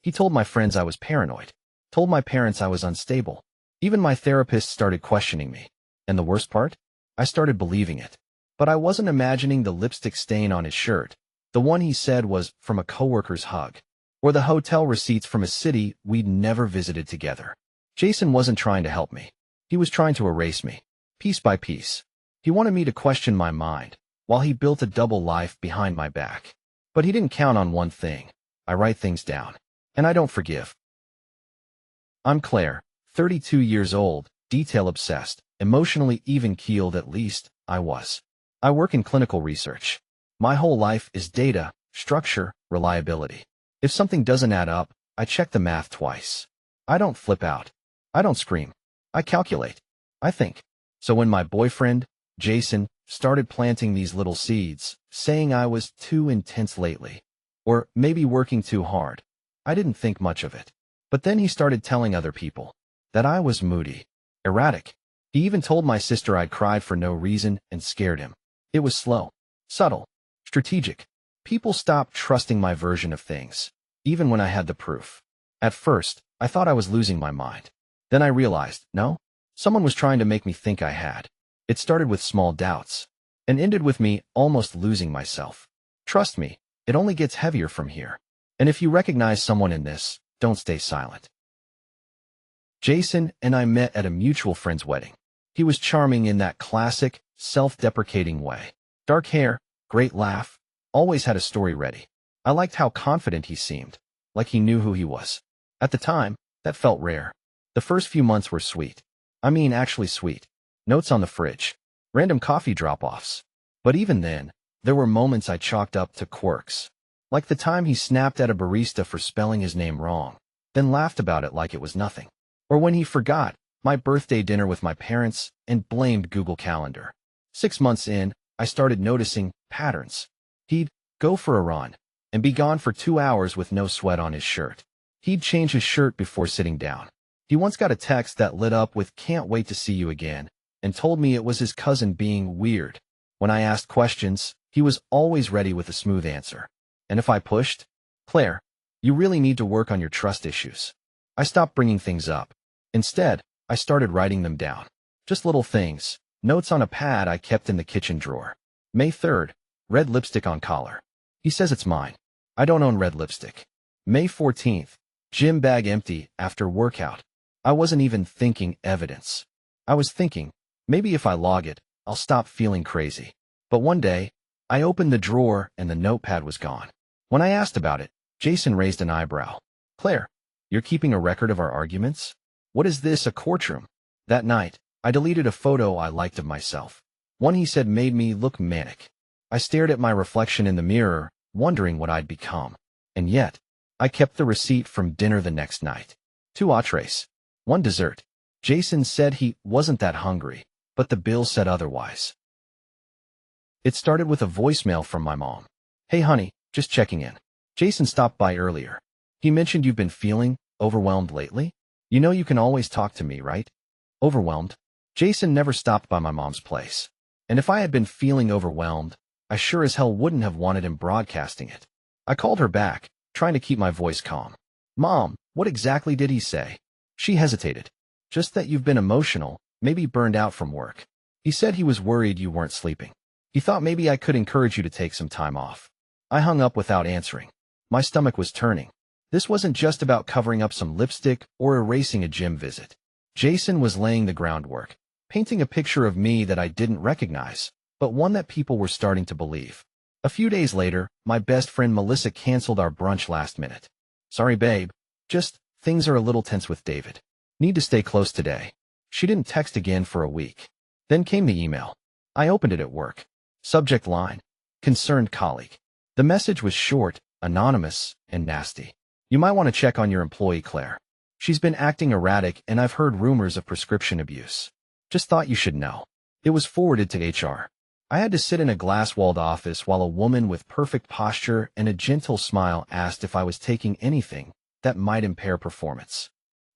He told my friends I was paranoid, told my parents I was unstable. Even my therapist started questioning me. And the worst part? I started believing it. But I wasn't imagining the lipstick stain on his shirt. The one he said was from a coworker's hug. Or the hotel receipts from a city we'd never visited together. Jason wasn't trying to help me. He was trying to erase me, piece by piece. He wanted me to question my mind, while he built a double life behind my back. But he didn't count on one thing. I write things down. And I don't forgive. I'm Claire, 32 years old, detail-obsessed, emotionally even-keeled at least, I was. I work in clinical research. My whole life is data, structure, reliability. If something doesn't add up, I check the math twice. I don't flip out. I don't scream. I calculate. I think. So when my boyfriend, Jason, started planting these little seeds, saying I was too intense lately, or maybe working too hard, I didn't think much of it. But then he started telling other people that I was moody, erratic. He even told my sister I'd cried for no reason and scared him. It was slow, subtle, strategic. People stopped trusting my version of things, even when I had the proof. At first, I thought I was losing my mind. Then I realized, no, someone was trying to make me think I had. It started with small doubts, and ended with me almost losing myself. Trust me, it only gets heavier from here. And if you recognize someone in this, don't stay silent. Jason and I met at a mutual friend's wedding. He was charming in that classic, self-deprecating way. Dark hair, great laugh, always had a story ready. I liked how confident he seemed, like he knew who he was. At the time, that felt rare. The first few months were sweet. I mean, actually sweet. Notes on the fridge, random coffee drop-offs. But even then, there were moments I chalked up to quirks. Like the time he snapped at a barista for spelling his name wrong, then laughed about it like it was nothing. Or when he forgot my birthday dinner with my parents and blamed Google Calendar. 6 months in, I started noticing patterns. He'd go for a run and be gone for 2 hours with no sweat on his shirt. He'd change his shirt before sitting down. He once got a text that lit up with "Can't wait to see you again," and told me it was his cousin being weird. When I asked questions, he was always ready with a smooth answer. And if I pushed, "Claire, you really need to work on your trust issues." I stopped bringing things up. Instead, I started writing them down. Just little things, notes on a pad I kept in the kitchen drawer. May 3rd, red lipstick on collar. He says it's mine. I don't own red lipstick. May 14th, gym bag empty after workout. I wasn't even thinking evidence. I was thinking, maybe if I log it, I'll stop feeling crazy. But one day, I opened the drawer and the notepad was gone. When I asked about it, Jason raised an eyebrow. "Claire, you're keeping a record of our arguments? What is this, a courtroom?" That night, I deleted a photo I liked of myself. One he said made me look manic. I stared at my reflection in the mirror, wondering what I'd become. And yet, I kept the receipt from dinner the next night. 2 entrees, 1 dessert. Jason said he wasn't that hungry, but the bill said otherwise. It started with a voicemail from my mom. "Hey honey, just checking in. Jason stopped by earlier. He mentioned you've been feeling overwhelmed lately. You know you can always talk to me, right?" Overwhelmed? Jason never stopped by my mom's place. And if I had been feeling overwhelmed, I sure as hell wouldn't have wanted him broadcasting it. I called her back, trying to keep my voice calm. "Mom, what exactly did he say?" She hesitated. "Just that you've been emotional, maybe burned out from work. He said he was worried you weren't sleeping. He thought maybe I could encourage you to take some time off." I hung up without answering. My stomach was turning. This wasn't just about covering up some lipstick or erasing a gym visit. Jason was laying the groundwork, painting a picture of me that I didn't recognize, but one that people were starting to believe. A few days later, my best friend Melissa canceled our brunch last minute. "Sorry, babe. Just, things are a little tense with David. Need to stay close today." She didn't text again for a week. Then came the email. I opened it at work. Subject line: concerned colleague. The message was short, anonymous, and nasty. "You might want to check on your employee, Claire. She's been acting erratic and I've heard rumors of prescription abuse. Just thought you should know." It was forwarded to HR. I had to sit in a glass-walled office while a woman with perfect posture and a gentle smile asked if I was taking anything that might impair performance.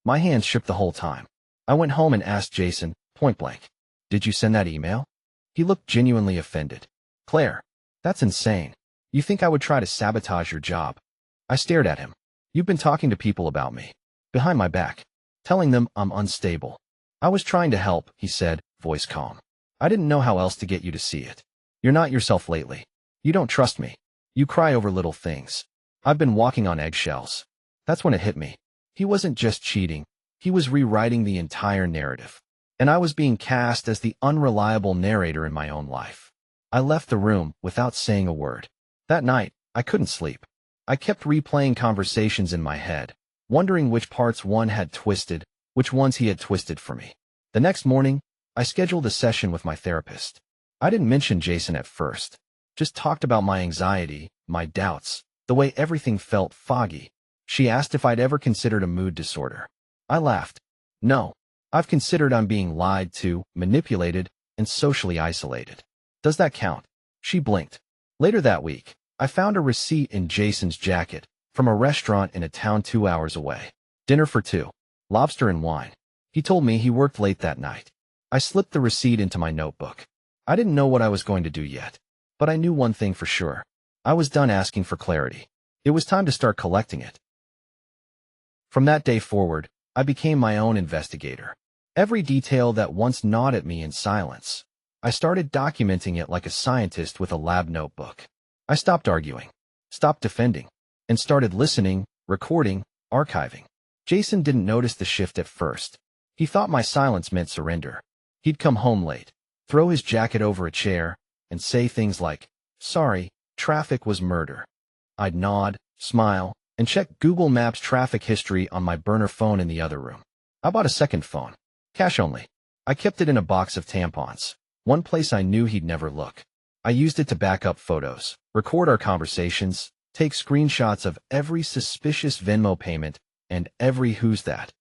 My hands shook the whole time. I went home and asked Jason, point blank, "Did you send that email?" He looked genuinely offended. "Claire, that's insane. You think I would try to sabotage your job?" I stared at him. You've been talking to people about me. Behind my back. Telling them I'm unstable. I was trying to help, he said, voice calm. I didn't know how else to get you to see it. You're not yourself lately. You don't trust me. You cry over little things. I've been walking on eggshells. That's when it hit me. He wasn't just cheating. He was rewriting the entire narrative. And I was being cast as the unreliable narrator in my own life. I left the room without saying a word. That night, I couldn't sleep. I kept replaying conversations in my head, wondering which parts one had twisted, which ones he had twisted for me. The next morning, I scheduled a session with my therapist. I didn't mention Jason at first, just talked about my anxiety, my doubts, the way everything felt foggy. She asked if I'd ever considered a mood disorder. I laughed. No, I've considered I'm being lied to, manipulated, and socially isolated. Does that count? She blinked. Later that week, I found a receipt in Jason's jacket from a restaurant in a town 2 hours away. Dinner for two. Lobster and wine. He told me he worked late that night. I slipped the receipt into my notebook. I didn't know what I was going to do yet, but I knew one thing for sure. I was done asking for clarity. It was time to start collecting it. From that day forward, I became my own investigator. Every detail that once gnawed at me in silence, I started documenting it like a scientist with a lab notebook. I stopped arguing, stopped defending, and started listening, recording, archiving. Jason didn't notice the shift at first. He thought my silence meant surrender. He'd come home late, throw his jacket over a chair, and say things like, "Sorry, traffic was murder." I'd nod, smile, and check Google Maps traffic history on my burner phone in the other room. I bought a second phone. Cash only. I kept it in a box of tampons, one place I knew he'd never look. I used it to back up photos, record our conversations, take screenshots of every suspicious Venmo payment, and every "who's that"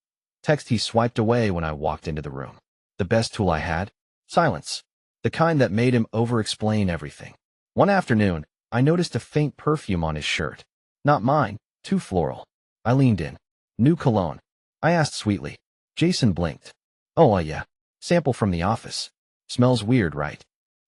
text he swiped away when I walked into the room. The best tool I had? Silence. The kind that made him over-explain everything. One afternoon, I noticed a faint perfume on his shirt. Not mine, too floral. I leaned in. New cologne. I asked sweetly. Jason blinked. Oh, yeah. Sample from the office. Smells weird, right?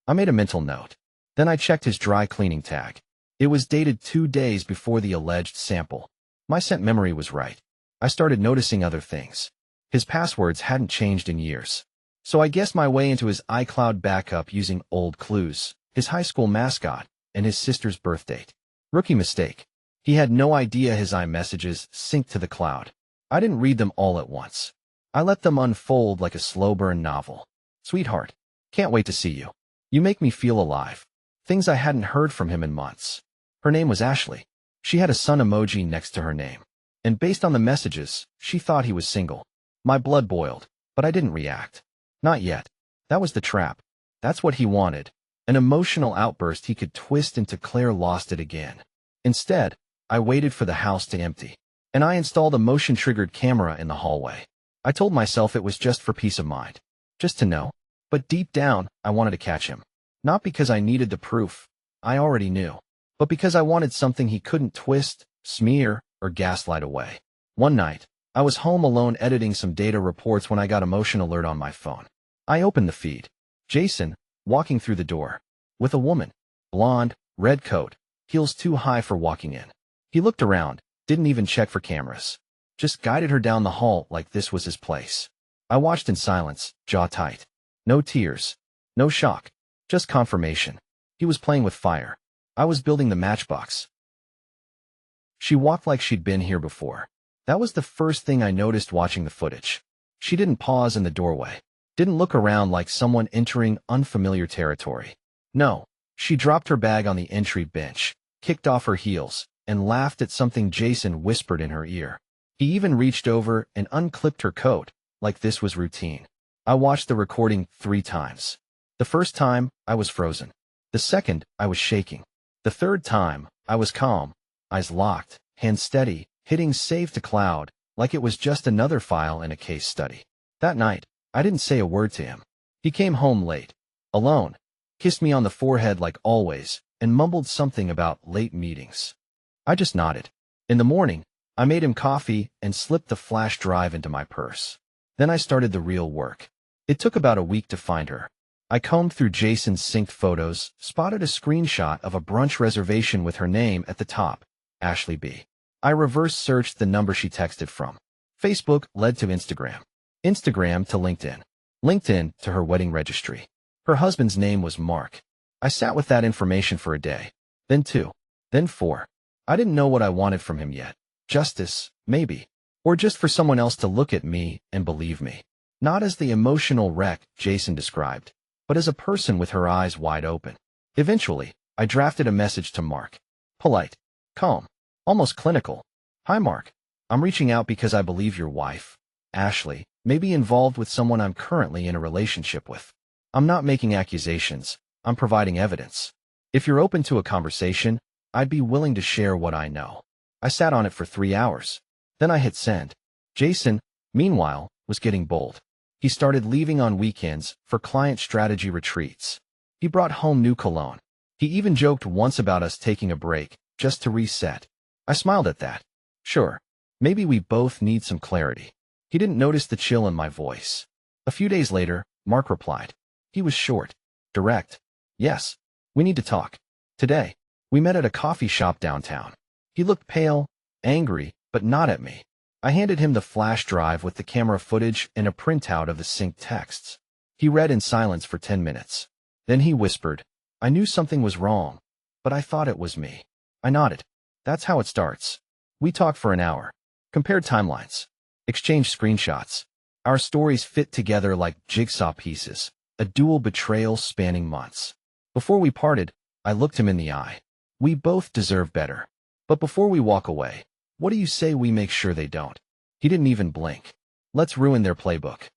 I made a mental note. Then I checked his dry cleaning tag. It was dated 2 days before the alleged sample. My scent memory was right. I started noticing other things. His passwords hadn't changed in years. So I guessed my way into his iCloud backup using old clues, his high school mascot, and his sister's birth date. Rookie mistake. He had no idea his iMessages synced to the cloud. I didn't read them all at once. I let them unfold like a slow-burn novel. Sweetheart, can't wait to see you. You make me feel alive. Things I hadn't heard from him in months. Her name was Ashley. She had a sun emoji next to her name. And based on the messages, she thought he was single. My blood boiled, but I didn't react. Not yet. That was the trap. That's what he wanted. An emotional outburst he could twist into Claire lost it again. Instead, I waited for the house to empty. And I installed a motion-triggered camera in the hallway. I told myself it was just for peace of mind. Just to know. But deep down, I wanted to catch him. Not because I needed the proof. I already knew. But because I wanted something he couldn't twist, smear, or gaslight away. One night, I was home alone editing some data reports when I got a motion alert on my phone. I opened the feed. Jason, walking through the door. With a woman. Blonde, red coat, heels too high for walking in. He looked around, didn't even check for cameras. Just guided her down the hall like this was his place. I watched in silence, jaw tight. No tears. No shock. Just confirmation. He was playing with fire. I was building the matchbox. She walked like she'd been here before. That was the first thing I noticed watching the footage. She didn't pause in the doorway. Didn't look around like someone entering unfamiliar territory. No, she dropped her bag on the entry bench, kicked off her heels, and laughed at something Jason whispered in her ear. He even reached over and unclipped her coat, like this was routine. I watched the recording 3 times. The first time, I was frozen. The second, I was shaking. The third time, I was calm, eyes locked, hands steady, hitting save to cloud, like it was just another file in a case study. That night, I didn't say a word to him. He came home late, alone, kissed me on the forehead like always, and mumbled something about late meetings. I just nodded. In the morning, I made him coffee and slipped the flash drive into my purse. Then I started the real work. It took about a week to find her. I combed through Jason's synced photos, spotted a screenshot of a brunch reservation with her name at the top, Ashley B. I reverse searched the number she texted from. Facebook led to Instagram. Instagram to LinkedIn. LinkedIn to her wedding registry. Her husband's name was Mark. I sat with that information for a day. Then 2. Then 4. I didn't know what I wanted from him yet. Justice, maybe. Or just for someone else to look at me and believe me. Not as the emotional wreck Jason described, but as a person with her eyes wide open. Eventually, I drafted a message to Mark. Polite, calm, almost clinical. Hi Mark, I'm reaching out because I believe your wife, Ashley, may be involved with someone I'm currently in a relationship with. I'm not making accusations, I'm providing evidence. If you're open to a conversation, I'd be willing to share what I know. I sat on it for 3 hours. Then I hit send. Jason, meanwhile, was getting bold. He started leaving on weekends for client strategy retreats. He brought home new cologne. He even joked once about us taking a break, just to reset. I smiled at that. Sure, maybe we both need some clarity. He didn't notice the chill in my voice. A few days later, Mark replied. He was short, direct. Yes, we need to talk. Today. We met at a coffee shop downtown. He looked pale, angry, but not at me. I handed him the flash drive with the camera footage and a printout of the synced texts. He read in silence for 10 minutes. Then he whispered, I knew something was wrong, but I thought it was me. I nodded. That's how it starts. We talked for an hour, compared timelines, exchanged screenshots. Our stories fit together like jigsaw pieces, a dual betrayal spanning months. Before we parted, I looked him in the eye. We both deserve better. But before we walk away, what do you say we make sure they don't? He didn't even blink. Let's ruin their playbook.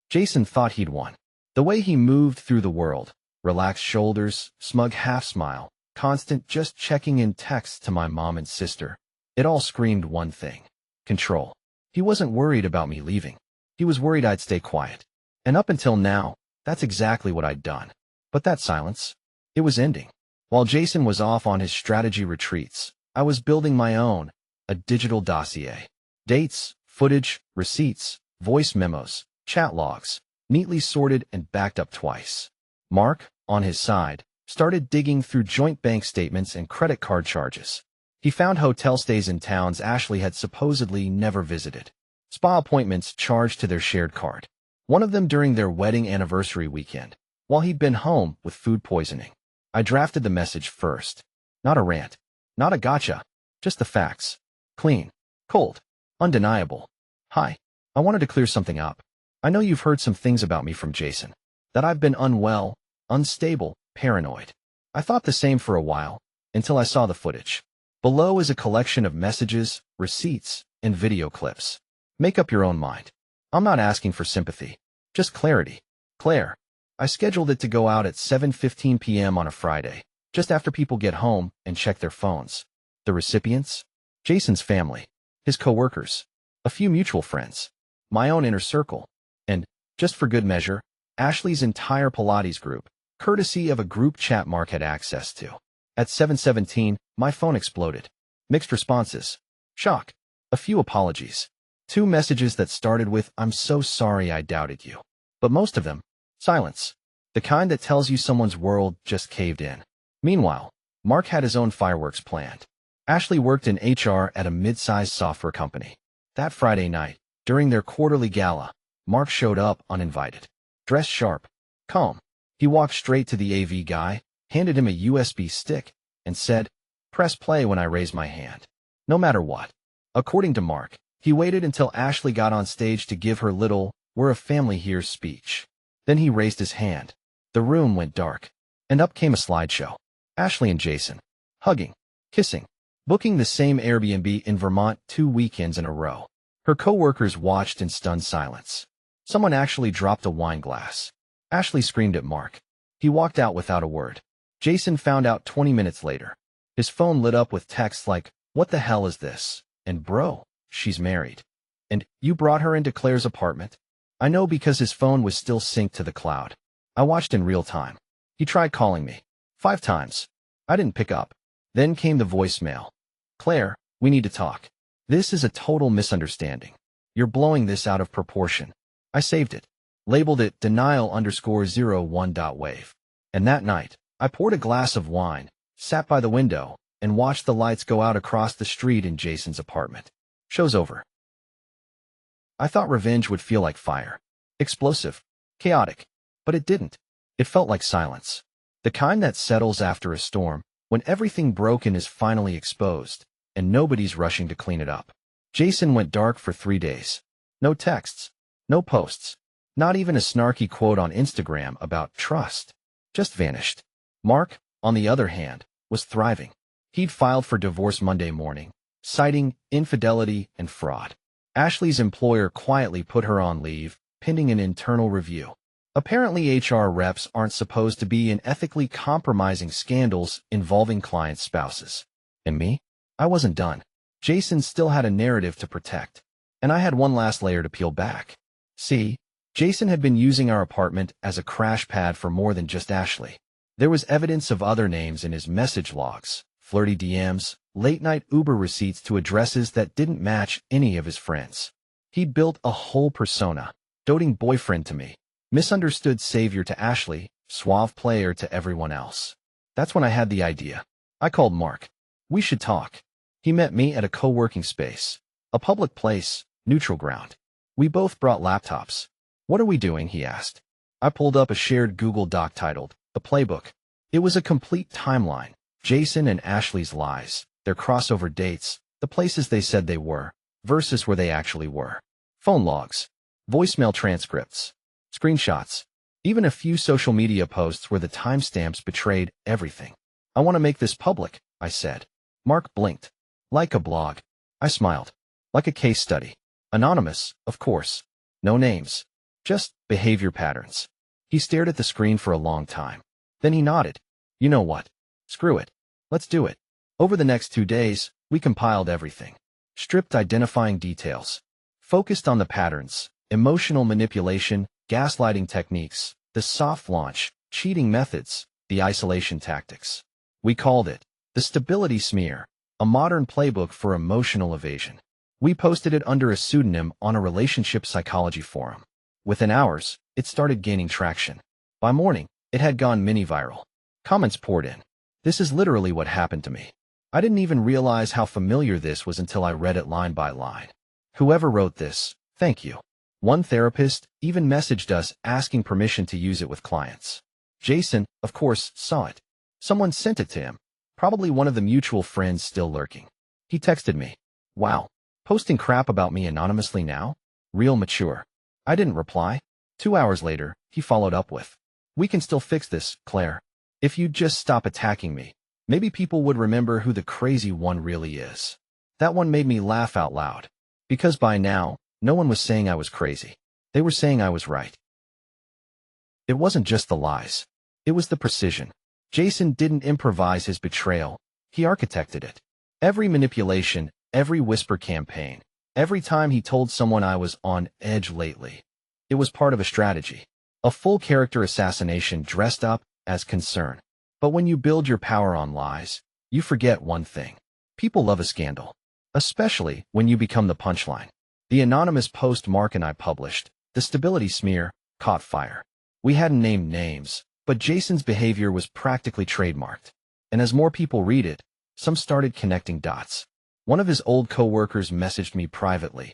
Jason thought he'd won. The way he moved through the world, relaxed shoulders, smug half-smile, constant just checking in texts to my mom and sister. It all screamed one thing. Control. He wasn't worried about me leaving. He was worried I'd stay quiet. And up until now, that's exactly what I'd done. But that silence, it was ending. While Jason was off on his strategy retreats, I was building my own, a digital dossier. Dates, footage, receipts, voice memos, chat logs, neatly sorted and backed up twice. Mark, on his side, started digging through joint bank statements and credit card charges. He found hotel stays in towns Ashley had supposedly never visited. Spa appointments charged to their shared card. One of them during their wedding anniversary weekend, while he'd been home with food poisoning. I drafted the message first. Not a rant. Not a gotcha. Just the facts. Clean. Cold. Undeniable. Hi. I wanted to clear something up. I know you've heard some things about me from Jason. That I've been unwell, unstable, paranoid. I thought the same for a while, until I saw the footage. Below is a collection of messages, receipts, and video clips. Make up your own mind. I'm not asking for sympathy. Just clarity. Claire. I scheduled it to go out at 7:15 p.m. on a Friday, just after people get home and check their phones. The recipients? Jason's family, his coworkers, a few mutual friends, my own inner circle, and, just for good measure, Ashley's entire Pilates group, courtesy of a group chat Mark had access to. At 7:17, my phone exploded. Mixed responses. Shock. A few apologies. 2 messages that started with, I'm so sorry I doubted you. But most of them, silence. The kind that tells you someone's world just caved in. Meanwhile, Mark had his own fireworks planned. Ashley worked in HR at a mid-sized software company. That Friday night, during their quarterly gala, Mark showed up uninvited. Dressed sharp. Calm. He walked straight to the AV guy, handed him a USB stick, and said, press play when I raise my hand. No matter what. According to Mark, he waited until Ashley got on stage to give her little, we're a family here speech. Then he raised his hand. The room went dark. And up came a slideshow. Ashley and Jason. Hugging. Kissing. Booking the same Airbnb in Vermont 2 weekends in a row. Her coworkers watched in stunned silence. Someone actually dropped a wine glass. Ashley screamed at Mark. He walked out without a word. Jason found out 20 minutes later. His phone lit up with texts like, what the hell is this? And bro, she's married. And you brought her into Claire's apartment? I know because his phone was still synced to the cloud. I watched in real time. He tried calling me. 5 times. I didn't pick up. Then came the voicemail. Claire, we need to talk. This is a total misunderstanding. You're blowing this out of proportion. I saved it. Labeled it denial_01.wave. And that night, I poured a glass of wine, sat by the window, and watched the lights go out across the street in Jason's apartment. Show's over. I thought revenge would feel like fire. Explosive. Chaotic. But it didn't. It felt like silence. The kind that settles after a storm, when everything broken is finally exposed, and nobody's rushing to clean it up. Jason went dark for 3 days. No texts. No posts. Not even a snarky quote on Instagram about trust. Just vanished. Mark, on the other hand, was thriving. He'd filed for divorce Monday morning, citing infidelity and fraud. Ashley's employer quietly put her on leave, pending an internal review. Apparently, HR reps aren't supposed to be in ethically compromising scandals involving clients' spouses. And me? I wasn't done. Jason still had a narrative to protect, and I had one last layer to peel back. See, Jason had been using our apartment as a crash pad for more than just Ashley. There was evidence of other names in his message logs, flirty DMs, late-night Uber receipts to addresses that didn't match any of his friends. He'd built a whole persona, doting boyfriend to me, misunderstood savior to Ashley, suave player to everyone else. That's when I had the idea. I called Mark. We should talk. He met me at a co-working space, a public place, neutral ground. We both brought laptops. What are we doing? He asked. I pulled up a shared Google Doc titled, The Playbook. It was a complete timeline. Jason and Ashley's lies, their crossover dates, the places they said they were, versus where they actually were. Phone logs, voicemail transcripts, screenshots, even a few social media posts where the timestamps betrayed everything. I want to make this public, I said. Mark blinked. Like a blog. I smiled. Like a case study. Anonymous, of course. No names. Just behavior patterns. He stared at the screen for a long time. Then he nodded. You know what? Screw it. Let's do it. Over the next 2 days, we compiled everything. Stripped identifying details. Focused on the patterns, emotional manipulation, gaslighting techniques, the soft launch, cheating methods, the isolation tactics. We called it the stability smear, a modern playbook for emotional evasion. We posted it under a pseudonym on a relationship psychology forum. Within hours, it started gaining traction. By morning, it had gone mini-viral. Comments poured in. This is literally what happened to me. I didn't even realize how familiar this was until I read it line by line. Whoever wrote this, thank you. One therapist even messaged us asking permission to use it with clients. Jason, of course, saw it. Someone sent it to him. Probably one of the mutual friends still lurking. He texted me. Wow. Posting crap about me anonymously now? Real mature. I didn't reply. 2 hours later, he followed up with, we can still fix this, Claire. If you'd just stop attacking me, maybe people would remember who the crazy one really is. That one made me laugh out loud. Because by now, no one was saying I was crazy. They were saying I was right. It wasn't just the lies. It was the precision. Jason didn't improvise his betrayal. He architected it. Every manipulation, every whisper campaign, every time he told someone I was on edge lately. It was part of a strategy. A full character assassination dressed up as concern. But when you build your power on lies, you forget one thing. People love a scandal. Especially when you become the punchline. The anonymous post Mark and I published, the stability smear, caught fire. We hadn't named names, but Jason's behavior was practically trademarked. And as more people read it, some started connecting dots. One of his old co-workers messaged me privately.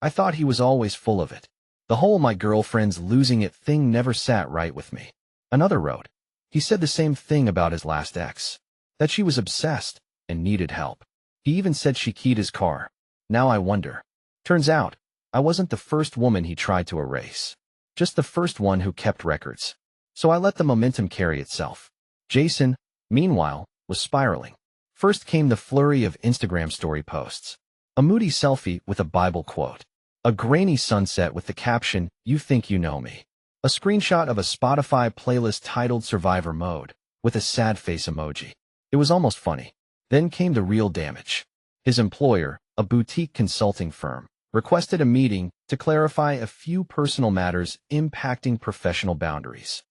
I thought he was always full of it. The whole my girlfriend's losing it thing never sat right with me. Another wrote. He said the same thing about his last ex. That she was obsessed and needed help. He even said she keyed his car. Now I wonder. Turns out, I wasn't the first woman he tried to erase. Just the first one who kept records. So I let the momentum carry itself. Jason, meanwhile, was spiraling. First came the flurry of Instagram story posts. A moody selfie with a Bible quote. A grainy sunset with the caption, "You think you know me." A screenshot of a Spotify playlist titled Survivor Mode, with a sad face emoji. It was almost funny. Then came the real damage. His employer, a boutique consulting firm, requested a meeting to clarify a few personal matters impacting professional boundaries.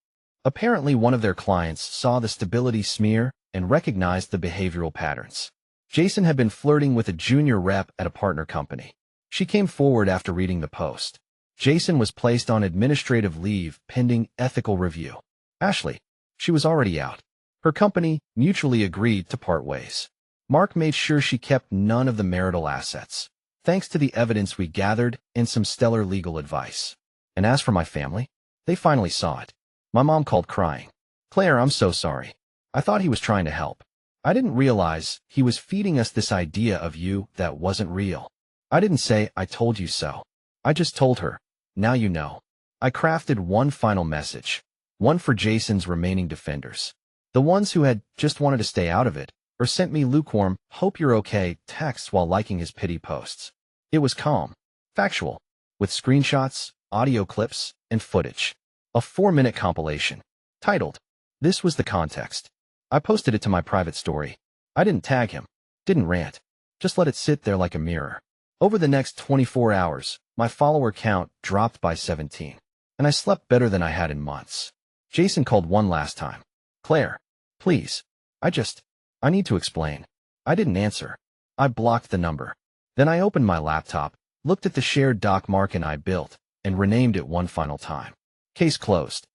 Apparently, one of their clients saw the stability smear and recognized the behavioral patterns. Jason had been flirting with a junior rep at a partner company. She came forward after reading the post. Jason was placed on administrative leave pending ethical review. Ashley, she was already out. Her company mutually agreed to part ways. Mark made sure she kept none of the marital assets, thanks to the evidence we gathered and some stellar legal advice. And as for my family, they finally saw it. My mom called crying. "Claire, I'm so sorry. I thought he was trying to help. I didn't realize he was feeding us this idea of you that wasn't real." I didn't say, "I told you so." I just told her, "Now you know." I crafted one final message, one for Jason's remaining defenders, the ones who had just wanted to stay out of it, or sent me lukewarm, "hope you're okay" texts while liking his pity posts. It was calm, factual, with screenshots, audio clips, and footage. A 4-minute compilation, titled, "This Was the Context." I posted it to my private story. I didn't tag him, didn't rant, just let it sit there like a mirror. Over the next 24 hours, my follower count dropped by 17, and I slept better than I had in months. Jason called one last time. "Claire, please. I need to explain." I didn't answer. I blocked the number. Then I opened my laptop, looked at the shared doc Mark and I built, and renamed it one final time. Case closed.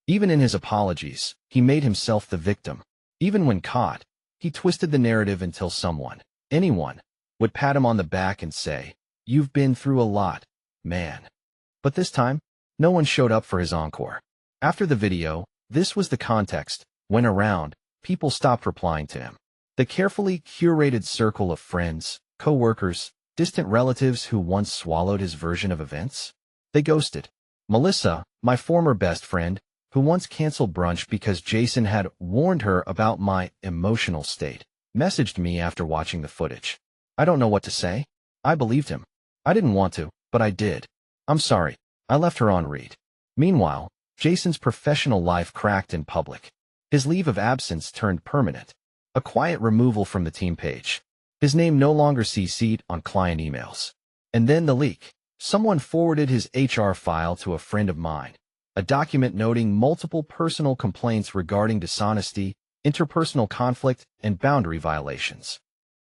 Even in his apologies, he made himself the victim. Even when caught, he twisted the narrative until someone, anyone, would pat him on the back and say, "You've been through a lot, man." But this time, no one showed up for his encore. After the video, "This Was the Context" went around, people stopped replying to him. The carefully curated circle of friends, co-workers, distant relatives who once swallowed his version of events, they ghosted. Melissa, my former best friend, who once canceled brunch because Jason had warned her about my emotional state, messaged me after watching the footage. I don't know what to say. I believed him. I didn't want to, but I did. I'm sorry. I left her on read. Meanwhile, Jason's professional life cracked in public. His leave of absence turned permanent. A quiet removal from the team page. His name no longer CC'd on client emails. And then the leak. Someone forwarded his HR file to a friend of mine. A document noting multiple personal complaints regarding dishonesty, interpersonal conflict, and boundary violations.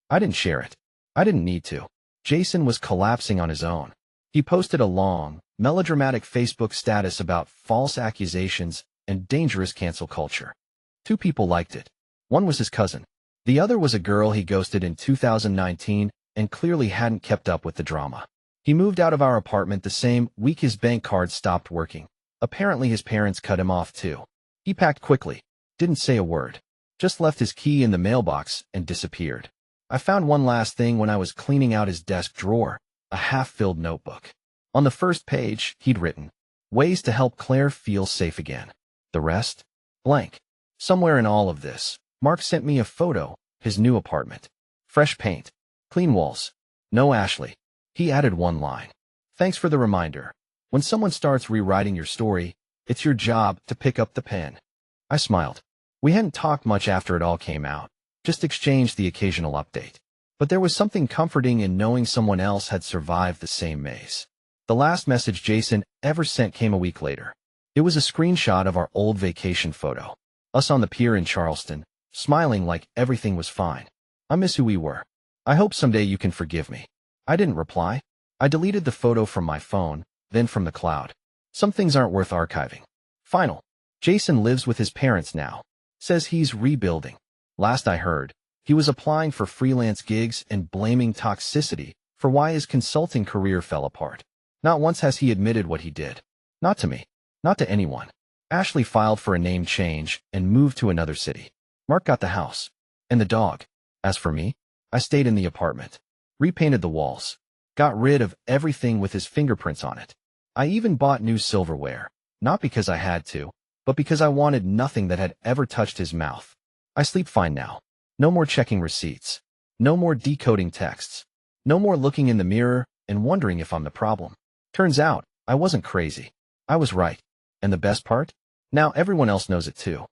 I didn't share it. I didn't need to. Jason was collapsing on his own. He posted a long, melodramatic Facebook status about false accusations and dangerous cancel culture. 2 people liked it. One was his cousin. The other was a girl he ghosted in 2019 and clearly hadn't kept up with the drama. He moved out of our apartment the same week his bank card stopped working. Apparently his parents cut him off too. He packed quickly, didn't say a word, just left his key in the mailbox and disappeared. I found one last thing when I was cleaning out his desk drawer, a half-filled notebook. On the first page, he'd written, "Ways to help Claire feel safe again." The rest? Blank. Somewhere in all of this, Mark sent me a photo, his new apartment. Fresh paint. Clean walls. No Ashley. He added one line. "Thanks for the reminder. When someone starts rewriting your story, it's your job to pick up the pen." I smiled. We hadn't talked much after it all came out, just exchanged the occasional update. But there was something comforting in knowing someone else had survived the same maze. The last message Jason ever sent came a week later. It was a screenshot of our old vacation photo. Us on the pier in Charleston, smiling like everything was fine. "I miss who we were. I hope someday you can forgive me." I didn't reply. I deleted the photo from my phone, then from the cloud. Some things aren't worth archiving. Final. Jason lives with his parents now. Says he's rebuilding. Last I heard, he was applying for freelance gigs and blaming toxicity for why his consulting career fell apart. Not once has he admitted what he did. Not to me. Not to anyone. Ashley filed for a name change and moved to another city. Mark got the house. And the dog. As for me, I stayed in the apartment. Repainted the walls. Got rid of everything with his fingerprints on it. I even bought new silverware. Not because I had to, but because I wanted nothing that had ever touched his mouth. I sleep fine now. No more checking receipts. No more decoding texts. No more looking in the mirror and wondering if I'm the problem. Turns out, I wasn't crazy. I was right. And the best part? Now everyone else knows it too.